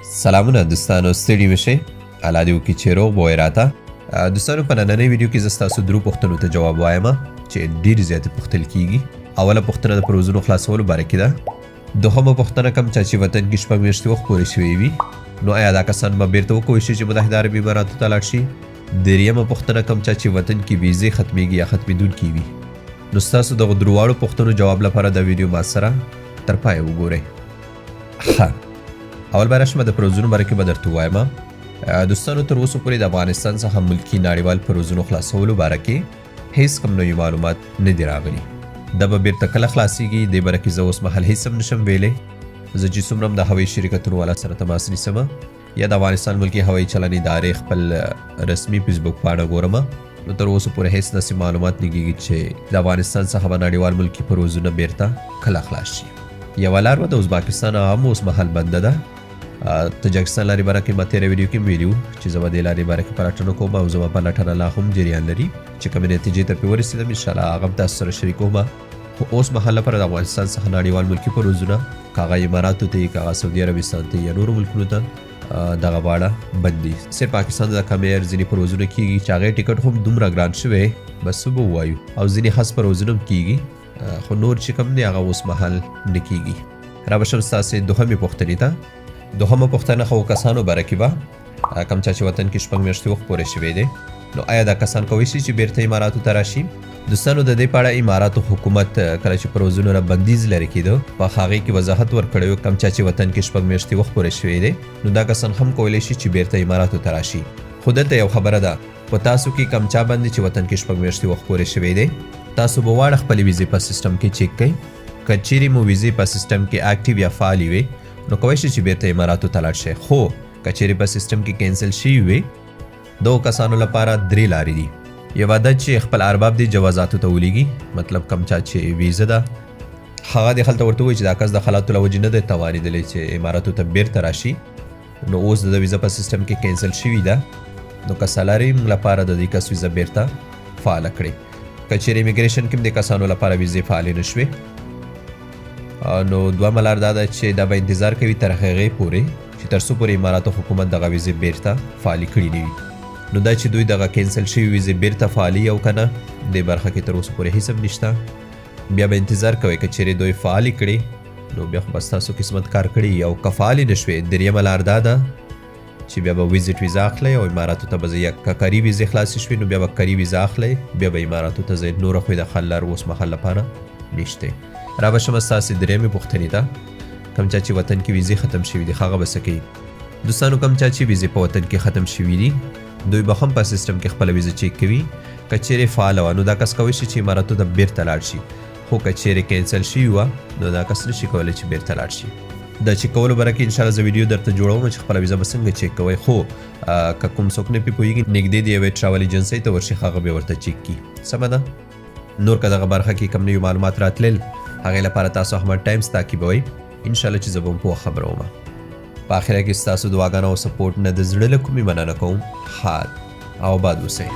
سلامونه دوستانو، ستړي مشئ. الله دې وکړي چې روغ به وئ راته. دوستانو په نننۍ ویډیو کې زه ستاسو درو پوښتنو ته جواب وایم چې ډېرې زیاتې پوښتل کیږي. اوله پوښتنه د پروزونو خلاصولو باره کې ده. دوهمه پوښتنه کوم چا چې وطن کې 6 میاشتې وخت پورې شوی وي نو آیا دا کسان به بیرته وکولی شي چې متحده عربي اماراتو ته لاړ شي؟ دریمه پوښتنه کوم چا چې وطن کې ویزې ختمیږي یا ختمېدونکي وي. نو ستاسو دغو دواړو پوښتنو جواب لپاره دا ویډیو ما سره تر پایه وګورئ. اول به راشم د پروزونو باره کې به درته ووایم. دوستانو تر اوسه پورې د افغانستان څخه ملکي نړیوال پروزونو خلاصولو باره کې هیڅ کوم نوي معلومات نه دي راغلي. دا به بیرته کله خلاصیږي دې باره کې زه اوس مهال هیڅ هم نشم ویلی. زه چې څومره هم د هوایي شرکتونو والا سره تماس نیسم یا د افغانستان ملکي هوایي چلن ادارې خپل رسمي فیسبوک پاڼه ګورم نو تر اوسه پورې هیڅ داسې معلومات نه کېږي چې د افغانستان څخه به نړیوال ملکي پروزونه بیرته کله خلاص شي. یوه لار به د ازبکستان هم اوس مهال بنده ده. تاجکستان لارې باره کې ما تېره ویډیو کې ویلي وو چې زه به دې لارې باره کې پلټنه کوم او زما پلټنه لا هم جریان لري چې کومې نتیجې ته پرې ورسېدم انشاءالله هغه هم تاسو سره شریکوم. خو اوس مهال لپاره د افغانستان څخه نړیوال ملکي پروزونه که هغه اماراتو ته که هغه سعودي عربستان ته یا نورو ملکونو ته دغه واړه بند دي. صرف پاکستان ته د کم ایر ځینې پروزونه کېږي چې هغې ټکټ هم دومره ګران شوی بس څه به ووایو او ځینې خاص پروزونه هم کېږي خو نور چې کوم دی هغه اوس مهال نه کېږي. را به شم ستاسې دوهمې پوښتنې ته. دوهمه پوښتنه هغو کسانو باره کې به کوم چا چې وطن کې 6 میاشتې وخت پورې شوی دی نو آیا دا کسان کولی شي چې بیرته اماراتو ته راشي؟ دوستانو د دې په اړه اماراتو حکومت کله چې پروزونو نه بندیز لرې کېده په هغې کې وضاحت ورکړی و کوم چا چې وطن کې 6 میاشتې وخت پورې شوی دی نو دا کسان هم کولی شي چې بیرته اماراتو ته راشي. خو دلته یو خبره ده په تاسو کې کوم چا باندې چې وطن کې 6 میاشتې وخت پورې شوی دی تاسو به واړه خپلې ویزې په سیسټم کې چیک کوئ. که چیرې مو ویزې په سیسټم کې اکټیو یا فعالې وي نو کولی شي چې بیرته اماراتو ته لاړ شئ. خو که چیرې په سیسټم کې کینسل شوي وي دغو کسانو لپاره 3 لارې دي. یوه ده چې خپل ارباب دې جوازاتو ته ولیږي مطلب کوم چا چې ویزه ده هغه دې هلته ورته ووایي چې دا کس د خلاتو له وجې نه دی توانېدلی چې اماراتو ته بیرته راشي نو اوس د ویزه په سیسټم کې کینسل شوي ده نو که سلاري موږ لپاره د دې کس ویزه بیرته فعاله کړئ. که چیرې امیګریشن کې هم د کسانو لپاره ویزې فعالې نه شوې نو دومره لار دا ده چې دا به انتظار کوي تر هغې پورې چې تر څو پورې اماراتو حکومت دغه ویزې بیرته فعالې کړي نه وي. نو دا چې دوی دغه کینسل شوي ویزې بیرته فعالي او که نه دې برخه کې تر اوسه پورې هیڅ هم نشته. بیا به انتظار کوئ که چیرې دوی فعالې کړي نو بیا خو به ستاسو قسمت کار کړي او که فعالې نه شوې دریمه لار دا ده چې بیا به ویزټ ویزا اخلئ او اماراتو ته به ځئ. یا که کاري ویزې خلاصې شوې نو بیا به کاري ویزا اخلئ بیا به اماراتو ته ځئ. نوره خو یې د حل لار اوس مهال لپاره نشته. را به شم ستاسې درېیمې پوښتنې ته. کوم چا چې وطن کې ویزې ختم شوي دي هغه به څه کوي؟ دوستانو کوم چا چې ویزې په وطن کې ختم شوي دي دوی به هم په سیسټم کې خپله ویزه چیک کوي. که چیرې فعاله وه نو دا کس کولی شي چې اماراتو ته بیرته لاړ شي. خو که چیرې کینسل شوي وه نو دا کس نشي کولی چې بیرته لاړ شي. د چیک کولو باره کې انشاءالله زه ویډیو درته جوړوم چې خپله ویزه به څنګه چیک کوئ. خو که کوم څوک نه پرې پوهېږي نږدې د یوې ټراول ایجنسۍ ته ورشي هغه به ورته چیک کړي. سمه ده. نور که دغه برخه کې کوم نوي معلومات راتلل هغې لپاره تاسو احمد ټایمز تعقیبوئ انشاءالله چې زه به هم پوه خبره وم. په آخره کې ستاسو دعاګانو او سپورټ نه د زړه له کومې مننه کوم. حال او باد اوسئ.